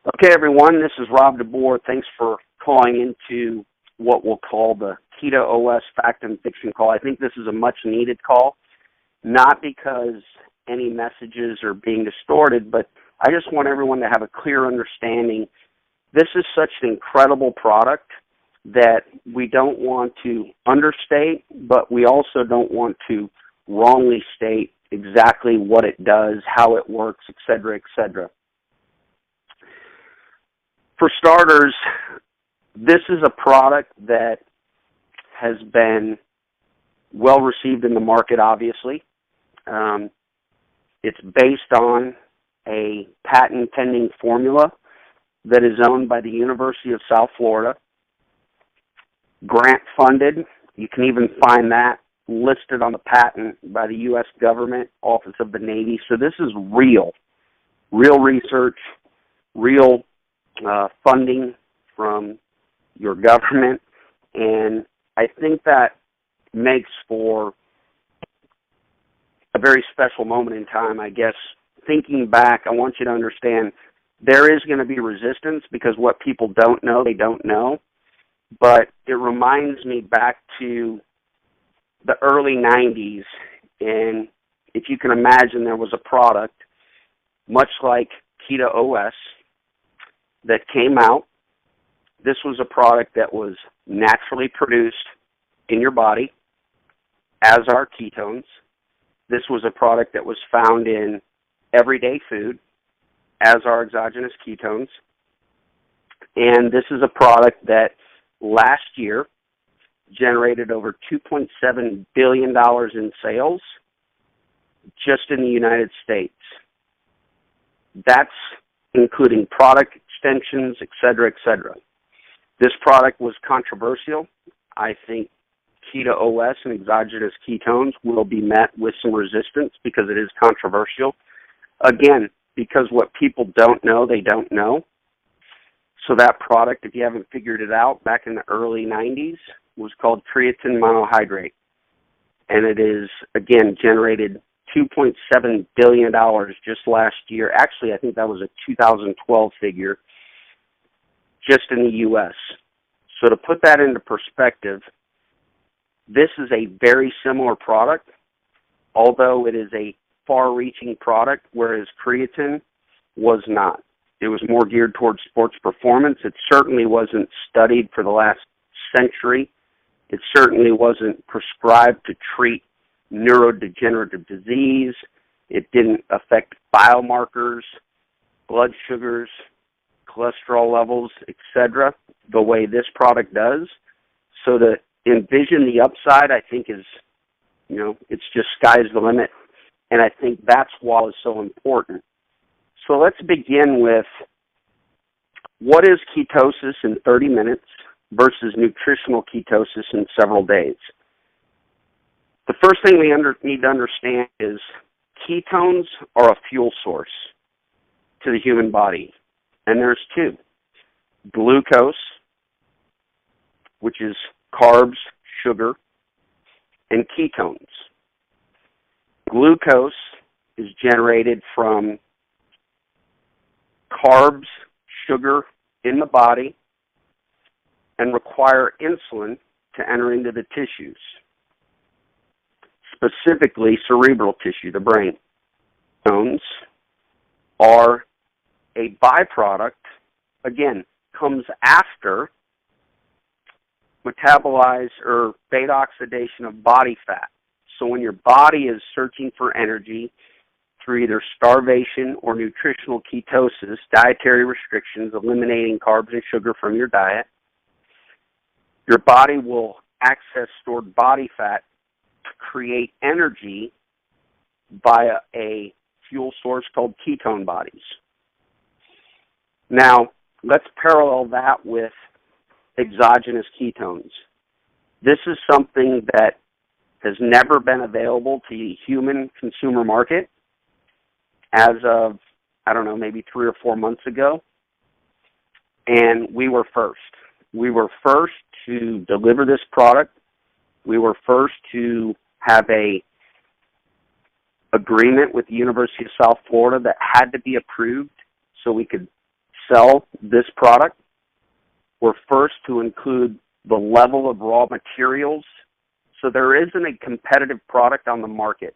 Okay, everyone, this is Rob DeBoer. Thanks for calling into what we'll call the Keto OS Fact and Fiction call. I think this is a much-needed call, not because any messages are being distorted, but I just want everyone to have a clear understanding. This is such an incredible product that we don't want to understate, but we also don't want to wrongly state exactly what it does, how it works, et cetera, et cetera. For starters, this is a product that has been well received in the market, obviously. It's based on a patent-pending formula that is owned by the University of South Florida, grant-funded. You can even find that listed on the patent by the U.S. government, Office of the Navy. So this is real research, real funding from your government, and I think that makes for a very special moment in time, I guess. Thinking back, I want you to understand there is going to be resistance because what people don't know, they don't know, but it reminds me back to the early 90s, and if you can imagine, there was a product much like Keto OS that came out. This was a product that was naturally produced in your body, as are ketones. This was a product that was found in everyday food, as are exogenous ketones. And this is a product that last year generated over $2.7 billion in sales just in the United States. That's including product extensions, et cetera, et cetera. This product was controversial. I think Keto OS and exogenous ketones will be met with some resistance because it is controversial. Again, because what people don't know, they don't know. So that product, if you haven't figured it out, back in the early 90s, was called creatine monohydrate. And it is, again, generated $2.7 billion just last year. Actually, I think that was a 2012 figure just in the U.S. So to put that into perspective, this is a very similar product, although it is a far-reaching product, whereas creatine was not. It was more geared towards sports performance. It certainly wasn't studied for the last century. It certainly wasn't prescribed to treat neurodegenerative disease. It didn't affect biomarkers, blood sugars, cholesterol levels, etc., the way this product does. So to envision the upside, I think is, it's just sky's the limit. And I think that's why it's so important. So let's begin with what is ketosis in 30 minutes versus nutritional ketosis in several days. The first thing we need to understand is ketones are a fuel source to the human body. And there's two. Glucose, which is carbs, sugar, and ketones. Glucose is generated from carbs, sugar in the body, and require insulin to enter into the tissues, specifically cerebral tissue, the brain. Ketones are a byproduct, again, comes after metabolize or beta oxidation of body fat. So when your body is searching for energy through either starvation or nutritional ketosis, dietary restrictions, eliminating carbs and sugar from your diet, your body will access stored body fat to create energy via a fuel source called ketone bodies. Now, let's parallel that with exogenous ketones. This is something that has never been available to the human consumer market as of, maybe 3 or 4 months ago. And we were first. We were first to deliver this product. We were first to have a agreement with the University of South Florida that had to be approved so we could sell this product were first to include the level of raw materials. So there isn't a competitive product on the market.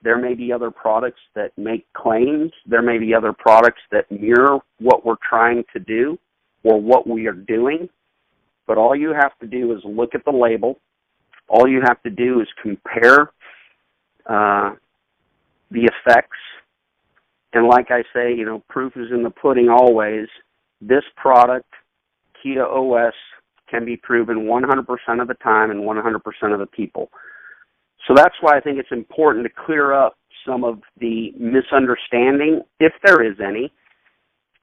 There may be other products that make claims. There may be other products that mirror what we're trying to do or what we are doing. But all you have to do is look at the label. All you have to do is compare the effects. And like I say, proof is in the pudding always. This product, Keto OS, can be proven 100% of the time and 100% of the people. So that's why I think it's important to clear up some of the misunderstanding, if there is any,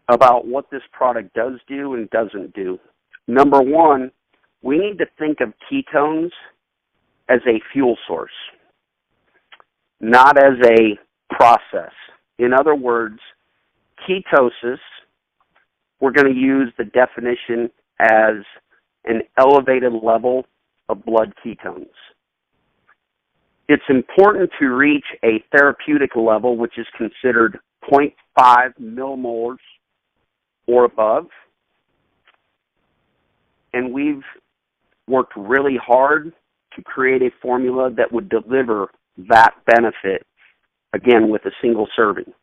about what this product does do and doesn't do. Number one, we need to think of ketones as a fuel source, not as a process. In other words, ketosis, we're going to use the definition as an elevated level of blood ketones. It's important to reach a therapeutic level, which is considered 0.5 millimolars or above. And we've worked really hard to create a formula that would deliver that benefit, again, with a single serving.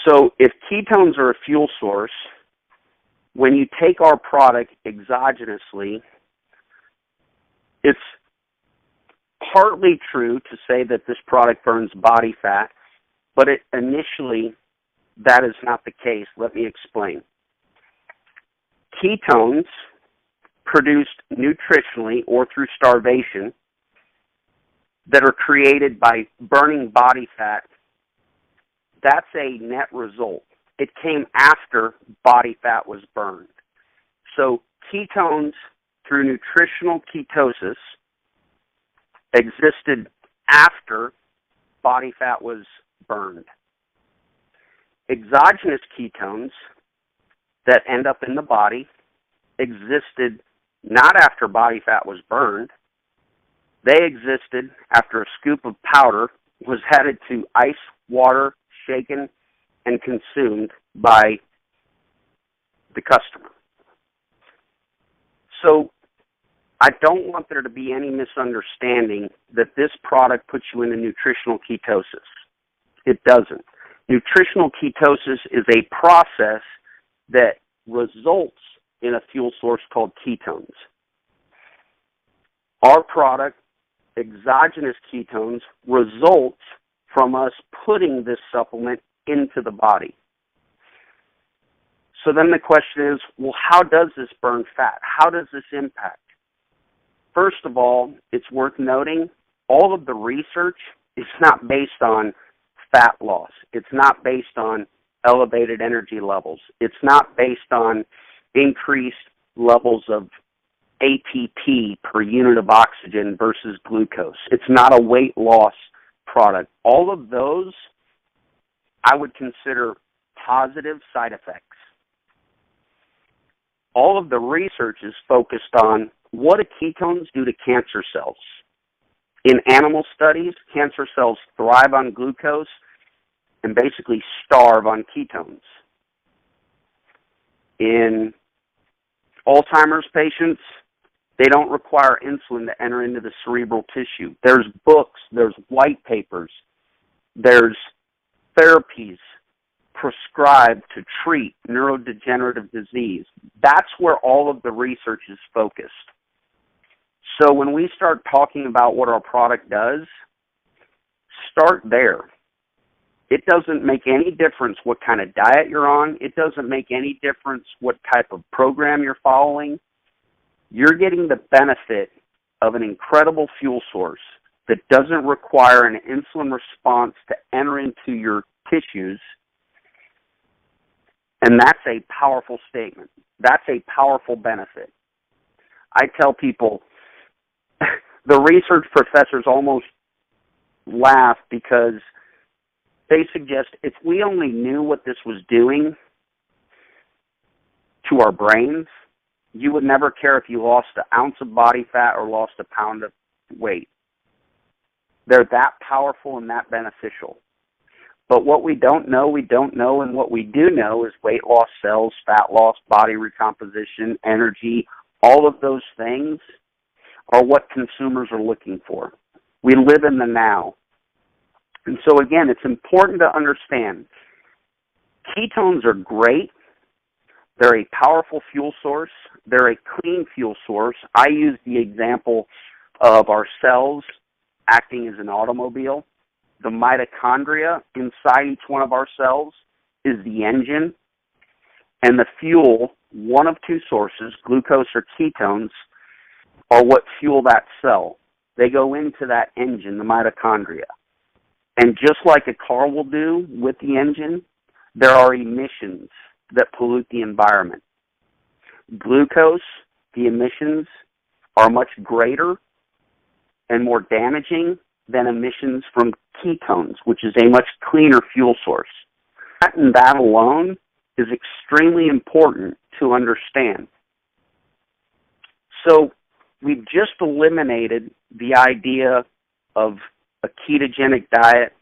So if ketones are a fuel source, when you take our product exogenously, it's partly true to say that this product burns body fat, but initially that is not the case. Let me explain. Ketones produced nutritionally or through starvation that are created by burning body fat, that's a net result. It came after body fat was burned. So ketones through nutritional ketosis existed after body fat was burned. Exogenous ketones that end up in the body existed not after body fat was burned. They existed after a scoop of powder was added to ice, water, shaken, and consumed by the customer. So I don't want there to be any misunderstanding that this product puts you into nutritional ketosis. It doesn't. Nutritional ketosis is a process that results in a fuel source called ketones. Our product, exogenous ketones, results from us putting this supplement into the body. So then the question is, well, how does this burn fat? How does this impact? First of all, it's worth noting, all of the research is not based on fat loss. It's not based on elevated energy levels. It's not based on increased levels of ATP per unit of oxygen versus glucose. It's not a weight loss product. All of those I would consider positive side effects. All of the research is focused on what do ketones do to cancer cells. In animal studies, cancer cells thrive on glucose and basically starve on ketones. In Alzheimer's patients, they don't require insulin to enter into the cerebral tissue. There's books, there's white papers, there's therapies prescribed to treat neurodegenerative disease. That's where all of the research is focused. So when we start talking about what our product does, start there. It doesn't make any difference what kind of diet you're on. It doesn't make any difference what type of program you're following. You're getting the benefit of an incredible fuel source that doesn't require an insulin response to enter into your tissues. And that's a powerful statement. That's a powerful benefit. I tell people, the research professors almost laugh because they suggest if we only knew what this was doing to our brains, you would never care if you lost an ounce of body fat or lost a pound of weight. They're that powerful and that beneficial. But what we don't know, we don't know, and what we do know is weight loss, cells, fat loss, body recomposition, energy, all of those things are what consumers are looking for. We live in the now. And so again, it's important to understand ketones are great. They're a powerful fuel source. They're a clean fuel source. I use the example of our cells acting as an automobile. The mitochondria inside each one of our cells is the engine, and the fuel, one of two sources, glucose or ketones, are what fuel that cell. They go into that engine, the mitochondria. And just like a car will do with the engine, there are emissions that pollute the environment. Glucose, the emissions are much greater and more damaging than emissions from ketones, which is a much cleaner fuel source. That alone is extremely important to understand. So we've just eliminated the idea of a ketogenic diet,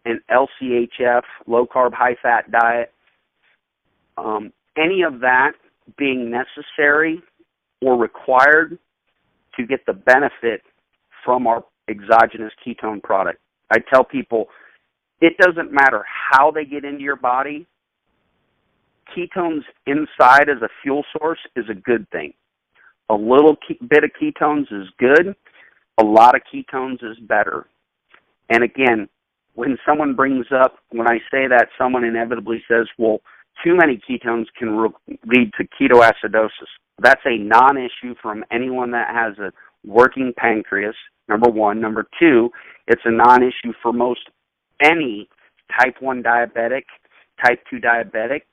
an LCHF, low-carb, high-fat diet, any of that being necessary or required to get the benefit from our exogenous ketone product. I tell people it doesn't matter how they get into your body. Ketones inside as a fuel source is a good thing. A little bit of ketones is good. A lot of ketones is better. And again, when someone brings up, when I say that, someone inevitably says, well, too many ketones can lead to ketoacidosis. That's a non-issue from anyone that has a working pancreas, number one. Number two, it's a non-issue for most any type 1 diabetic, type 2 diabetic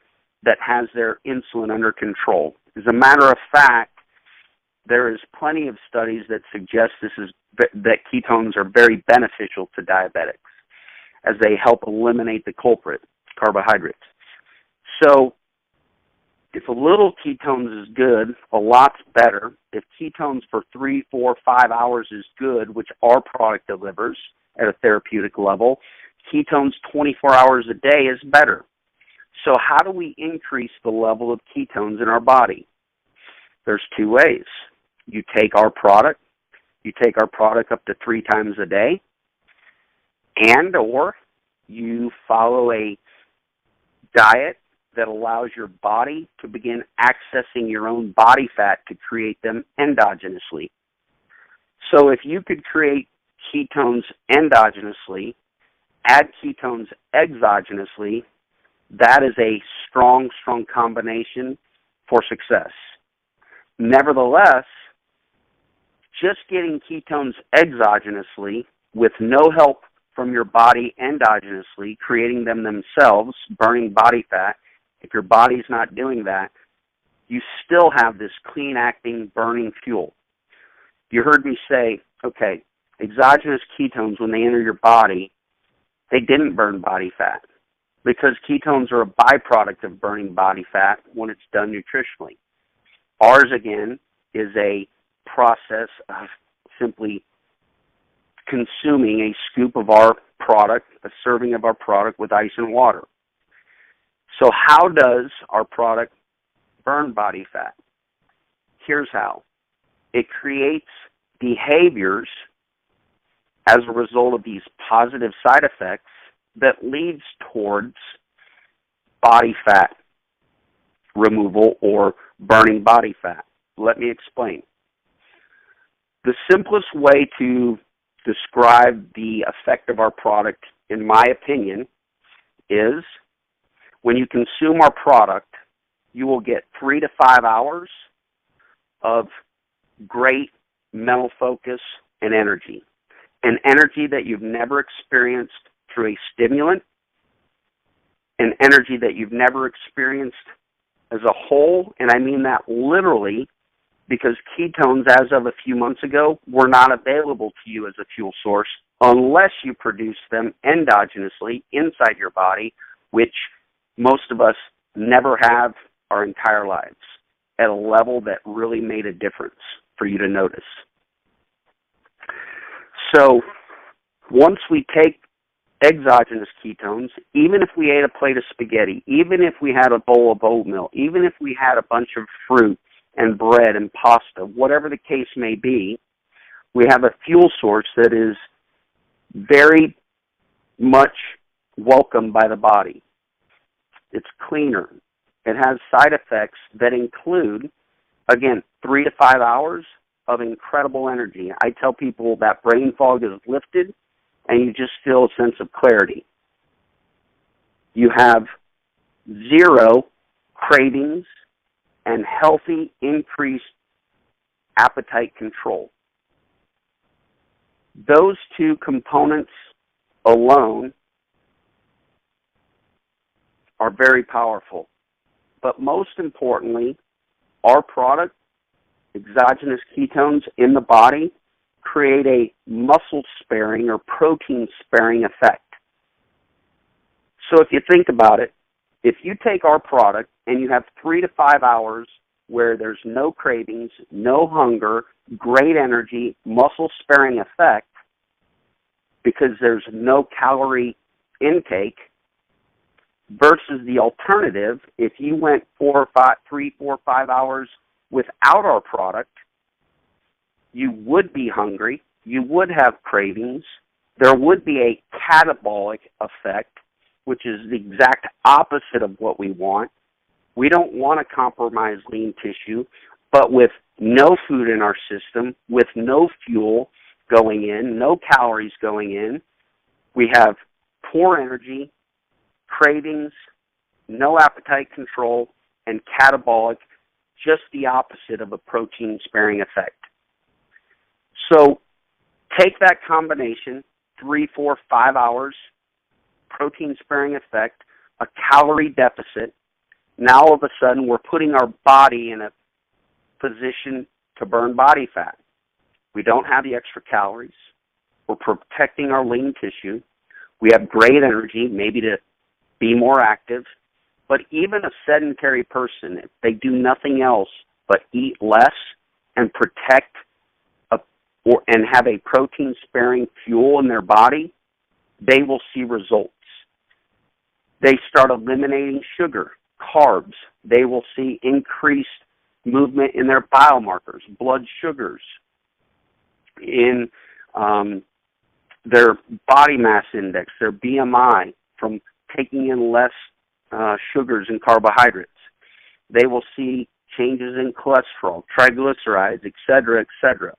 that has their insulin under control. As a matter of fact, there is plenty of studies that suggest that ketones are very beneficial to diabetics as they help eliminate the culprit, carbohydrates. So if a little ketones is good, a lot's better. If ketones for 3, 4, 5 hours is good, which our product delivers at a therapeutic level, ketones 24 hours a day is better. So how do we increase the level of ketones in our body? There's two ways. You take our product up to 3 times a day, and or you follow a diet that allows your body to begin accessing your own body fat to create them endogenously. So if you could create ketones endogenously, add ketones exogenously, that is a strong, strong combination for success. Nevertheless, just getting ketones exogenously with no help from your body endogenously, creating them themselves, burning body fat, if your body's not doing that, you still have this clean-acting, burning fuel. You heard me say, okay, exogenous ketones, when they enter your body, they didn't burn body fat because ketones are a byproduct of burning body fat when it's done nutritionally. Ours, again, is a process of simply consuming a scoop of our product, a serving of our product with ice and water. So how does our product burn body fat? Here's how. It creates behaviors as a result of these positive side effects that leads towards body fat removal or burning body fat. Let me explain. The simplest way to describe the effect of our product, in my opinion, is when you consume our product, you will get 3 to 5 hours of great mental focus and energy. An energy that you've never experienced through a stimulant, an energy that you've never experienced as a whole, and I mean that literally, because ketones, as of a few months ago, were not available to you as a fuel source unless you produce them endogenously inside your body, which most of us never have our entire lives at a level that really made a difference for you to notice. So once we take exogenous ketones, even if we ate a plate of spaghetti, even if we had a bowl of oatmeal, even if we had a bunch of fruit and bread and pasta, whatever the case may be, we have a fuel source that is very much welcomed by the body. It's cleaner. It has side effects that include, again, 3 to 5 hours of incredible energy. I tell people that brain fog is lifted and you just feel a sense of clarity. You have 0 cravings and healthy, increased appetite control. Those 2 components alone are very powerful. But most importantly, our product, exogenous ketones in the body, create a muscle-sparing or protein-sparing effect. So if you think about it, if you take our product and you have 3 to 5 hours where there's no cravings, no hunger, great energy, muscle-sparing effect, because there's no calorie intake, versus the alternative, if you went 3, 4, 5 hours without our product, you would be hungry, you would have cravings, there would be a catabolic effect, which is the exact opposite of what we want. We don't want to compromise lean tissue, but with no food in our system, with no fuel going in, no calories going in, we have poor energy, cravings, no appetite control, and catabolic, just the opposite of a protein-sparing effect. So take that combination, 3, 4, 5 hours, protein-sparing effect, a calorie deficit. Now all of a sudden we're putting our body in a position to burn body fat. We don't have the extra calories. We're protecting our lean tissue. We have great energy, maybe to be more active. But even a sedentary person, if they do nothing else but eat less and protect and have a protein-sparing fuel in their body, they will see results. They start eliminating sugar, carbs. They will see increased movement in their biomarkers, blood sugars, in their body mass index, their BMI, from taking in less sugars and carbohydrates. They will see changes in cholesterol, triglycerides, et cetera, et cetera.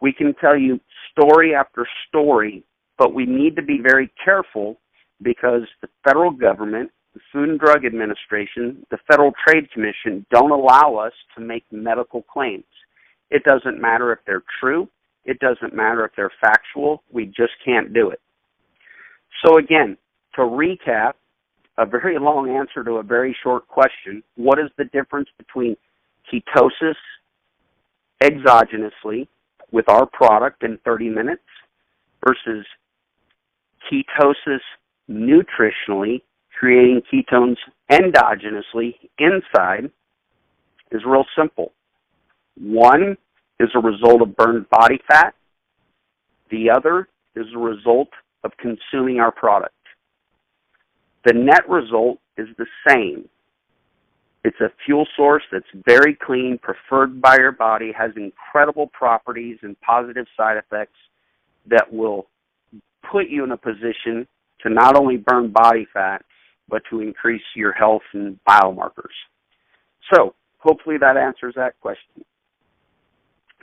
We can tell you story after story, but we need to be very careful because the federal government, the Food and Drug Administration, the Federal Trade Commission don't allow us to make medical claims. It doesn't matter if they're true. It doesn't matter if they're factual. We just can't do it. So again, to recap, a very long answer to a very short question, what is the difference between ketosis exogenously with our product in 30 minutes versus ketosis nutritionally, creating ketones endogenously inside, is real simple. One is a result of burned body fat. The other is a result of consuming our product. The net result is the same. It's a fuel source that's very clean, preferred by your body, has incredible properties and positive side effects that will put you in a position to not only burn body fat, but to increase your health and biomarkers. So, hopefully that answers that question.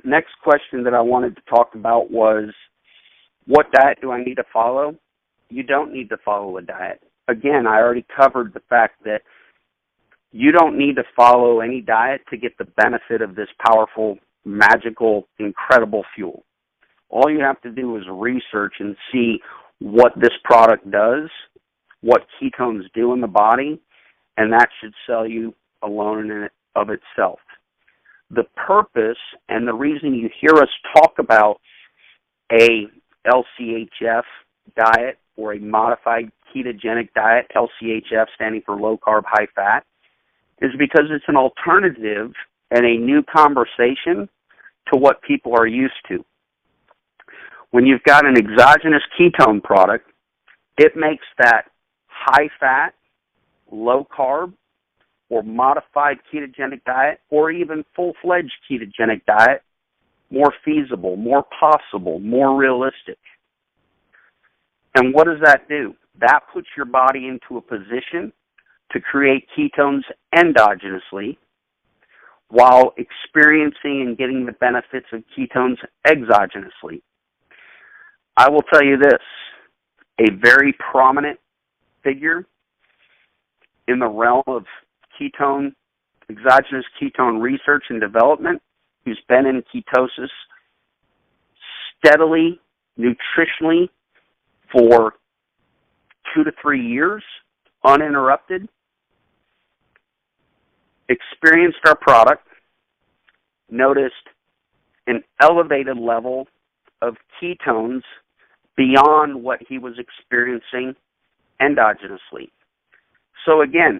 Next question that I wanted to talk about was, what diet do I need to follow? You don't need to follow a diet. Again, I already covered the fact that you don't need to follow any diet to get the benefit of this powerful, magical, incredible fuel. All you have to do is research and see what this product does, what ketones do in the body, and that should sell you alone in of itself. The purpose and the reason you hear us talk about a LCHF diet or a modified ketogenic diet, LCHF standing for low carb, high fat, is because it's an alternative and a new conversation to what people are used to. When you've got an exogenous ketone product It makes that high-fat, low-carb, or modified ketogenic diet, or even full-fledged ketogenic diet more feasible, more possible, more realistic. And what does that do? That puts your body into a position to create ketones endogenously while experiencing and getting the benefits of ketones exogenously. I will tell you this, a very prominent figure in the realm of exogenous ketone research and development, who's been in ketosis steadily, nutritionally, for 2 to 3 years, uninterrupted, experienced our product, noticed an elevated level of ketones beyond what he was experiencing endogenously. So again,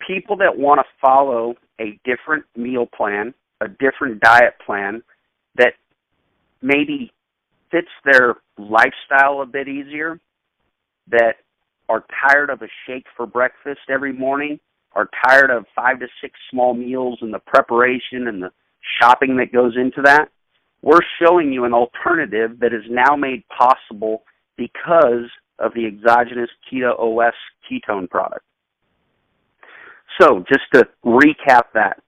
people that want to follow a different meal plan, a different diet plan that maybe fits their lifestyle a bit easier, that are tired of a shake for breakfast every morning, are tired of 5 to 6 small meals and the preparation and the shopping that goes into that, we're showing you an alternative that is now made possible because of the exogenous Keto OS ketone product. So just to recap that,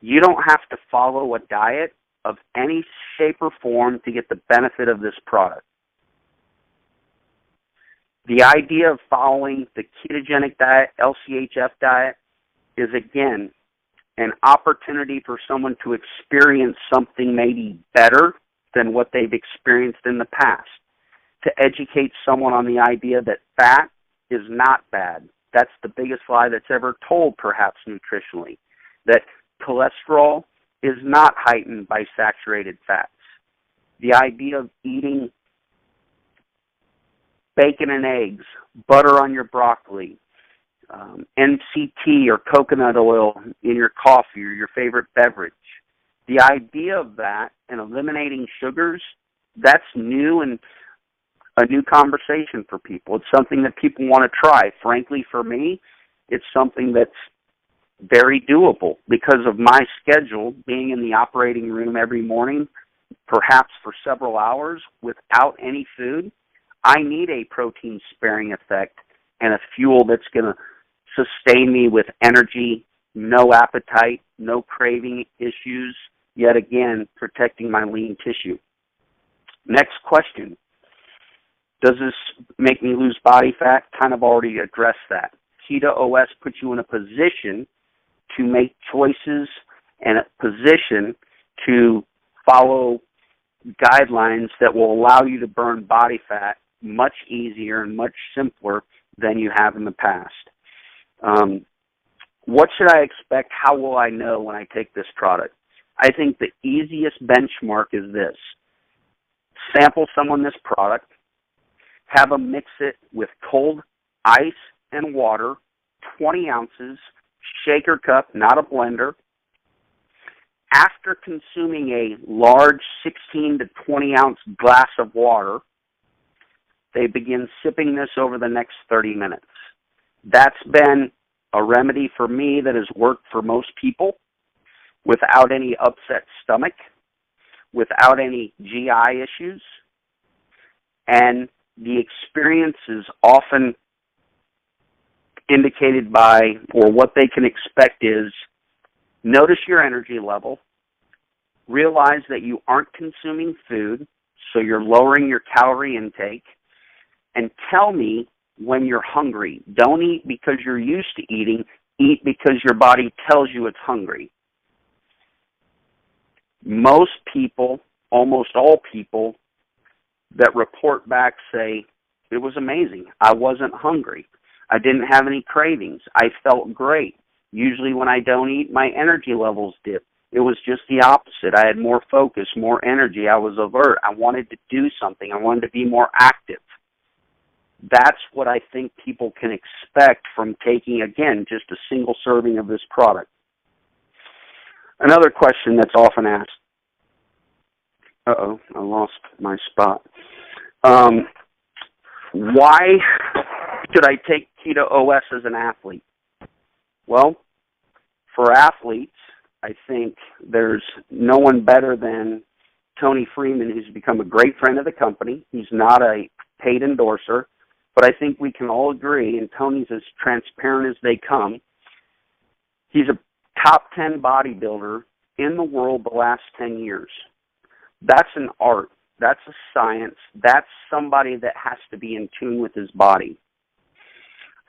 you don't have to follow a diet of any shape or form to get the benefit of this product. The idea of following the ketogenic diet, LCHF diet, is again an opportunity for someone to experience something maybe better than what they've experienced in the past, to educate someone on the idea that fat is not bad. That's the biggest lie that's ever told, perhaps nutritionally, that cholesterol is not heightened by saturated fats. The idea of eating bacon and eggs, butter on your broccoli, NCT or coconut oil in your coffee or your favorite beverage. The idea of that and eliminating sugars, that's new and a new conversation for people. It's something that people want to try. Frankly, for me, it's something that's very doable because of my schedule, being in the operating room every morning, perhaps for several hours without any food. I need a protein-sparing effect and a fuel that's going to sustain me with energy, no appetite, no craving issues, yet again, protecting my lean tissue. Next question. Does this make me lose body fat? Kind of already addressed that. Keto OS puts you in a position to make choices and a position to follow guidelines that will allow you to burn body fat much easier and much simpler than you have in the past. What should I expect? How will I know when I take this product? I think the easiest benchmark is this. Sample someone this product, have them mix it with cold ice and water, 20 ounces, shaker cup, not a blender. After consuming a large 16 to 20 ounce glass of water, they begin sipping this over the next 30 minutes. That's been a remedy for me that has worked for most people without any upset stomach, without any GI issues, and the experience is often indicated by, or what they can expect is, notice your energy level, realize that you aren't consuming food, so you're lowering your calorie intake, and tell me when you're hungry. Don't eat because you're used to eating, eat because your body tells you it's hungry. Most people, almost all people that report back say, it was amazing. I wasn't hungry. I didn't have any cravings. I felt great. Usually when I don't eat, my energy levels dip. It was just the opposite. I had more focus, more energy. I was alert. I wanted to do something. I wanted to be more active. That's what I think people can expect from taking, again, just a single serving of this product. Another question that's often asked. I lost my spot. Why Should I take Keto OS as an athlete? Well, for athletes, I think there's no one better than Tony Freeman, who's become a great friend of the company. He's not a paid endorser, but I think we can all agree, and Tony's as transparent as they come, he's a top 10 bodybuilder in the world the last 10 years. That's an art. That's a science. That's somebody that has to be in tune with his body.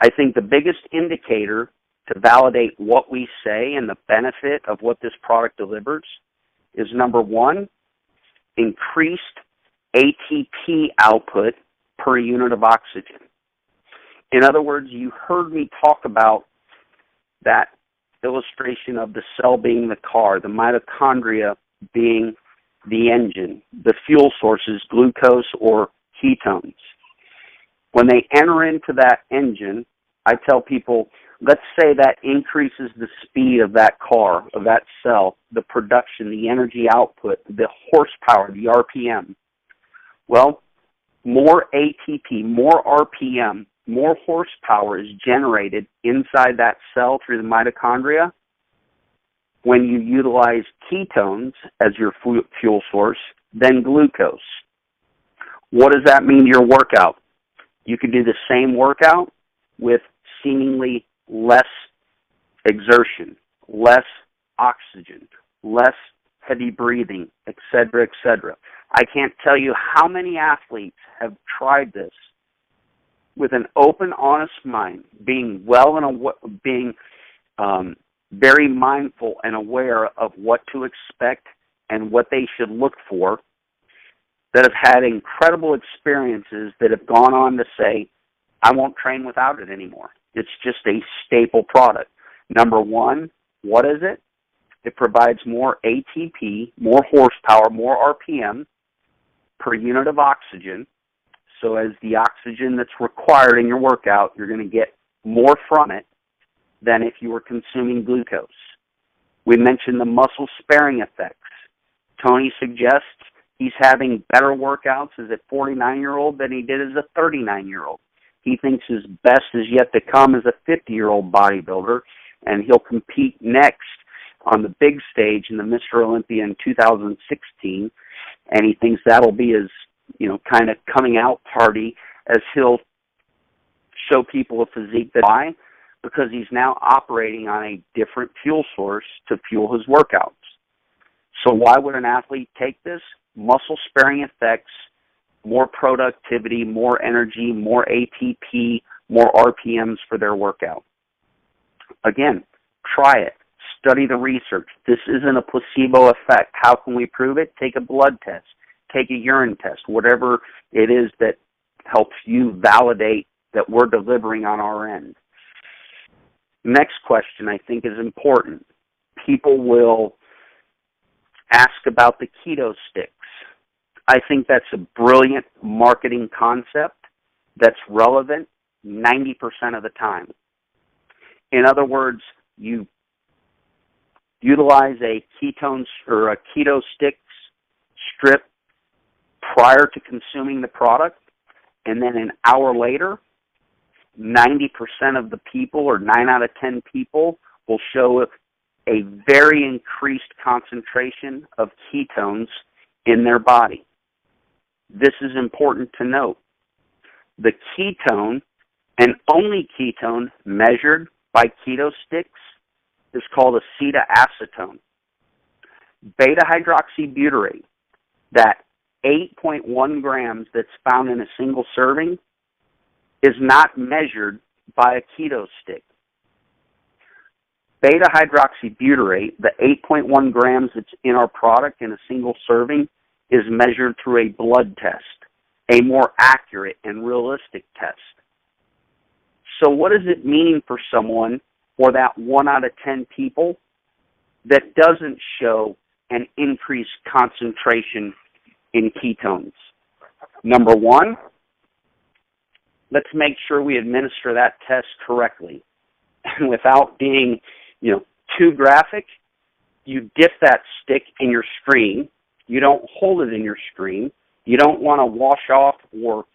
I think the biggest indicator to validate what we say and the benefit of what this product delivers is, number one, increased ATP output per unit of oxygen. In other words, you heard me talk about that illustration of the cell being the car, the mitochondria being the engine, the fuel sources, glucose or ketones. When they enter into that engine, I tell people, let's say that increases the speed of that car, of that cell, the production, the energy output, the horsepower, the RPM. Well, more ATP, more RPM, more horsepower is generated inside that cell through the mitochondria when you utilize ketones as your fuel source than glucose. What does that mean to your workout? You can do the same workout with seemingly less exertion, less oxygen, less heavy breathing, etc., etc. I can't tell you how many athletes have tried this with an open, honest mind, being very mindful and aware of what to expect and what they should look for, that have had incredible experiences that have gone on to say, I won't train without it anymore. It's just a staple product. Number one, what is it? It provides more ATP, more horsepower, more RPM per unit of oxygen. So as the oxygen that's required in your workout, you're going to get more from it than if you were consuming glucose. We mentioned the muscle sparing effects. Tony suggests he's having better workouts as a 49-year-old than he did as a 39-year-old. He thinks his best is yet to come as a 50-year-old bodybuilder, and he'll compete next on the big stage in the Mr. Olympia in 2016, and he thinks that'll be his, kind of coming out party as he'll show people a physique that why? Because he's now operating on a different fuel source to fuel his workouts. So why would an athlete take this? Muscle sparing effects, more productivity, more energy, more ATP, more RPMs for their workout. Again, try it. Study the research. This isn't a placebo effect. How can we prove it? Take a blood test. Take a urine test. Whatever it is that helps you validate that we're delivering on our end. Next question I think is important. People will ask about the keto sticks. I think that's a brilliant marketing concept that's relevant 90% of the time. In other words, you utilize a ketones or a keto sticks strip prior to consuming the product, and then an hour later, 90% of the people, or 9 out of 10 people, will show a very increased concentration of ketones in their body. This is important to note. The ketone, and only ketone measured by keto sticks, is called acetoacetone. Beta-hydroxybutyrate, that 8.1 grams that's found in a single serving, is not measured by a keto stick. Beta-hydroxybutyrate, the 8.1 grams that's in our product in a single serving, is measured through a blood test, a more accurate and realistic test. So what does it mean for someone, or that 1 out of 10 people, that doesn't show an increased concentration in ketones? Number one, let's make sure we administer that test correctly. And without being, too graphic, you dip that stick in your screen. You don't hold it in your screen. You don't want to wash off or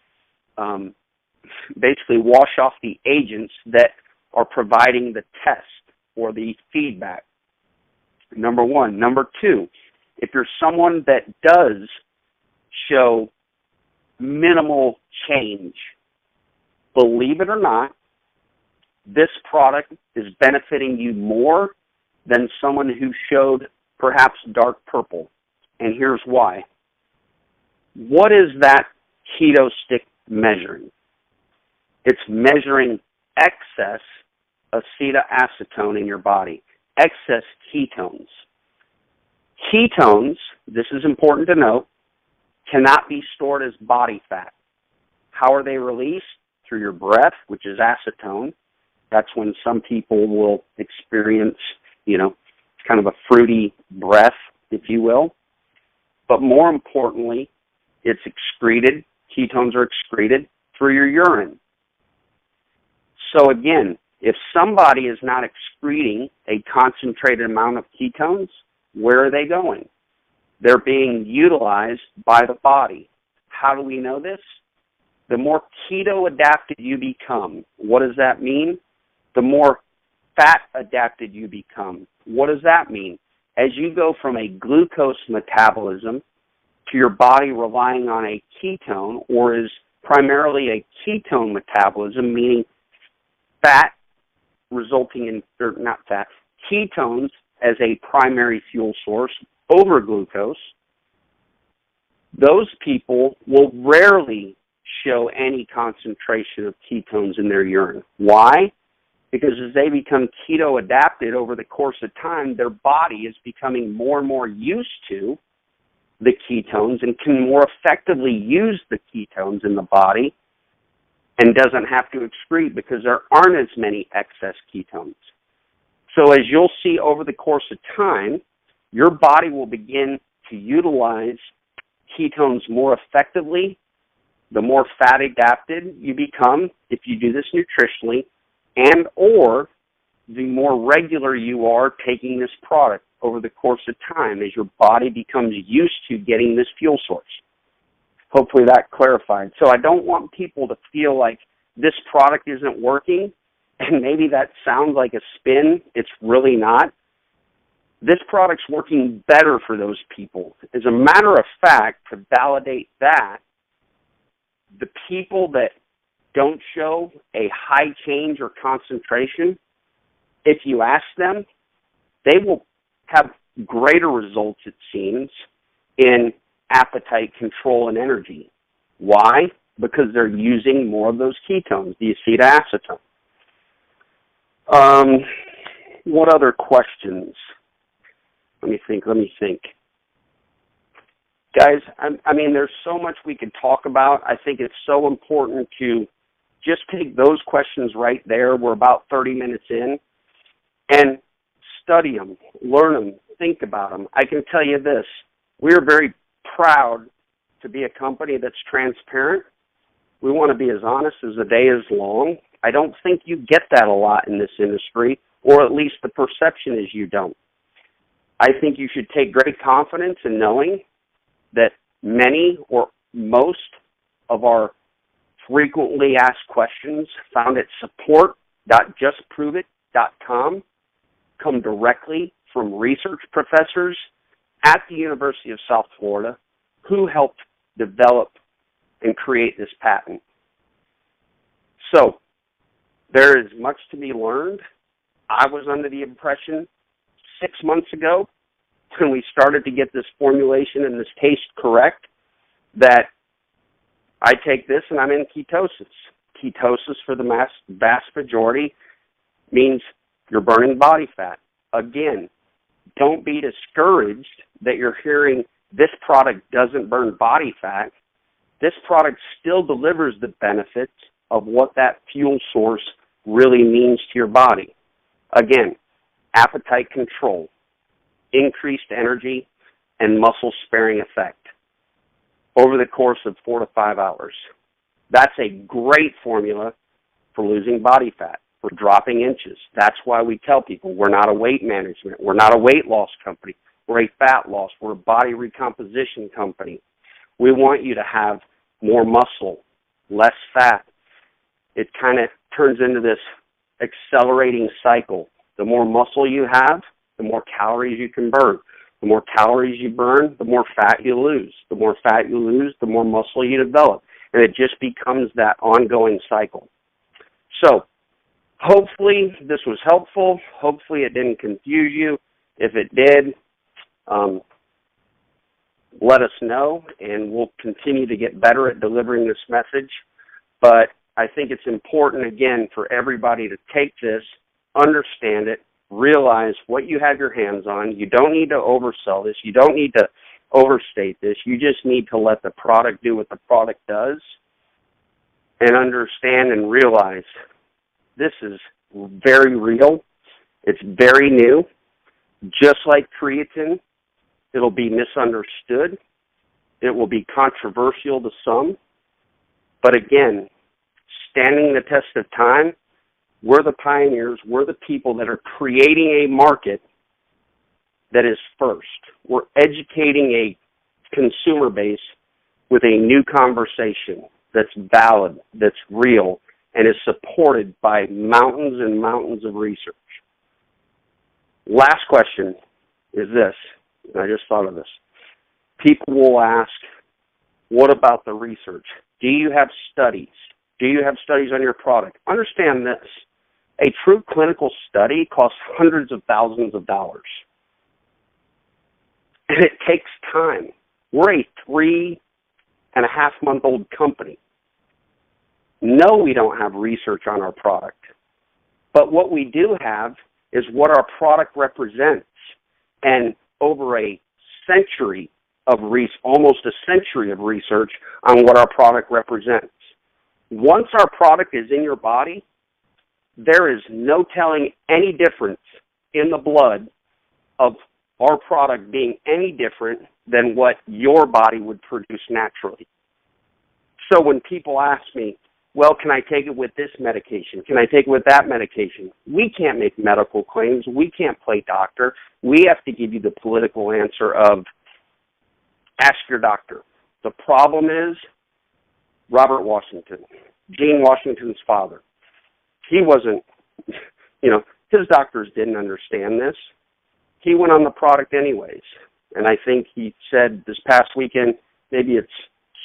basically wash off the agents that are providing the test or the feedback. Number one. Number two, if you're someone that does show minimal change, believe it or not, this product is benefiting you more than someone who showed perhaps dark purple. And here's why. What is that keto stick measuring? It's measuring excess acetoacetone in your body, excess ketones. Ketones, this is important to note, cannot be stored as body fat. How are they released? Through your breath, which is acetone. That's when some people will experience, kind of a fruity breath, if you will. But more importantly, it's excreted. Ketones are excreted through your urine. So again, if somebody is not excreting a concentrated amount of ketones, where are they going? They're being utilized by the body. How do we know this? The more keto adapted you become, what does that mean? The more fat adapted you become. What does that mean? As you go from a glucose metabolism to your body relying on a ketone, or is primarily a ketone metabolism, meaning fat resulting in, or not fat, ketones as a primary fuel source over glucose, those people will rarely show any concentration of ketones in their urine. Why? Because as they become keto adapted over the course of time, their body is becoming more and more used to the ketones and can more effectively use the ketones in the body and doesn't have to excrete because there aren't as many excess ketones. So as you'll see over the course of time, your body will begin to utilize ketones more effectively the more fat adapted you become if you do this nutritionally, and or the more regular you are taking this product over the course of time as your body becomes used to getting this fuel source. Hopefully that clarified. So I don't want people to feel like this product isn't working, and maybe that sounds like a spin. It's really not. This product's working better for those people. As a matter of fact, to validate that, the people that don't show a high change or concentration, if you ask them, they will have greater results, it seems, in appetite control and energy. Why? Because they're using more of those ketones, the acetoacetone. What other questions? Let me think. Guys, I mean, there's so much we could talk about. I think it's so important to just take those questions right there. We're about 30 minutes in. And study them, learn them, think about them. I can tell you this. We're very proud to be a company that's transparent. We want to be as honest as the day is long. I don't think you get that a lot in this industry, or at least the perception is you don't. I think you should take great confidence in knowing that many or most of our frequently asked questions found at support.justproveit.com come directly from research professors at the University of South Florida who helped develop and create this patent. So there is much to be learned. I was under the impression 6 months ago when we started to get this formulation and this taste correct that I take this and I'm in ketosis. Ketosis for the vast majority means you're burning body fat. Again, don't be discouraged that you're hearing this product doesn't burn body fat. This product still delivers the benefits of what that fuel source really means to your body. Again, appetite control, increased energy, and muscle-sparing effect over the course of 4 to 5 hours. That's a great formula for losing body fat, for dropping inches. That's why we tell people we're not a weight management. We're not a weight loss company. We're a fat loss. We're a body recomposition company. We want you to have more muscle, less fat, it kind of turns into this accelerating cycle. The more muscle you have, the more calories you can burn. The more calories you burn, the more fat you lose. The more fat you lose, the more muscle you develop. And it just becomes that ongoing cycle. So hopefully this was helpful. Hopefully it didn't confuse you. If it did, let us know, and we'll continue to get better at delivering this message. But I think it's important, again, for everybody to take this, understand it, realize what you have your hands on. You don't need to oversell this. You don't need to overstate this. You just need to let the product do what the product does and understand and realize this is very real. It's very new. Just like creatine, it'll be misunderstood. It will be controversial to some. But again, standing the test of time, we're the pioneers. We're the people that are creating a market that is first. We're educating a consumer base with a new conversation that's valid, that's real, and is supported by mountains and mountains of research. Last question is this, and I just thought of this. People will ask, what about the research? Do you have studies? Do you have studies on your product? Understand this. A true clinical study costs hundreds of thousands of dollars. And it takes time. We're a 3.5-month-old company. No, we don't have research on our product. But what we do have is what our product represents. And over a century of almost a century of research on what our product represents. Once our product is in your body, there is no telling any difference in the blood of our product being any different than what your body would produce naturally. So when people ask me, well, can I take it with this medication? Can I take it with that medication? We can't make medical claims. We can't play doctor. We have to give you the political answer of ask your doctor. The problem is Robert Washington, Gene Washington's father. He wasn't, his doctors didn't understand this. He went on the product anyways. And I think he said this past weekend, maybe it's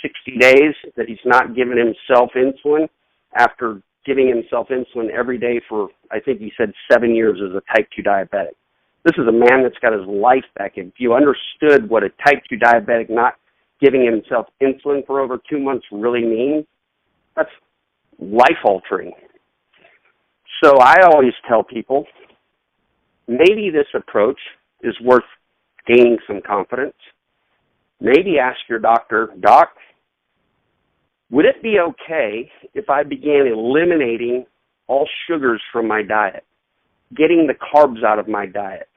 60 days that he's not giving himself insulin after giving himself insulin every day for, I think he said, 7 years as a type 2 diabetic. This is a man that's got his life back. If you understood what a type 2 diabetic not giving himself insulin for over 2 months really means, that's life-altering. So I always tell people, maybe this approach is worth gaining some confidence. Maybe ask your doctor, Doc, would it be okay if I began eliminating all sugars from my diet, getting the carbs out of my diet?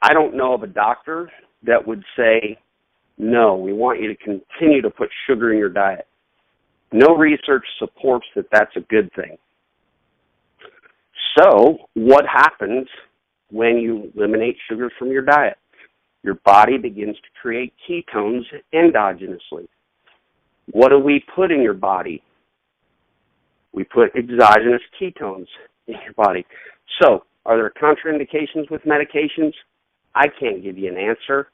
I don't know of a doctor that would say, no, we want you to continue to put sugar in your diet. No research supports that that's a good thing. So what happens when you eliminate sugars from your diet? Your body begins to create ketones endogenously. What do we put in your body? We put exogenous ketones in your body. So are there contraindications with medications? I can't give you an answer.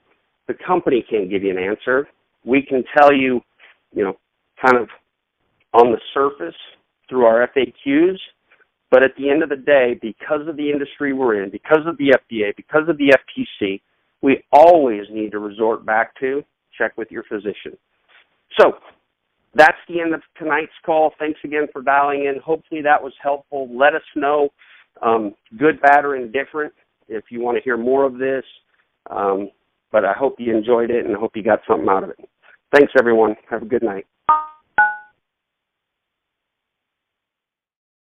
The company can't give you an answer. We can tell you, kind of on the surface through our FAQs, but at the end of the day, because of the industry we're in, because of the FDA, because of the FTC, we always need to resort back to check with your physician. So that's the end of tonight's call. Thanks again for dialing in. Hopefully that was helpful. Let us know, good, bad, or indifferent, if you want to hear more of this. But I hope you enjoyed it, and I hope you got something out of it. Thanks, everyone. Have a good night.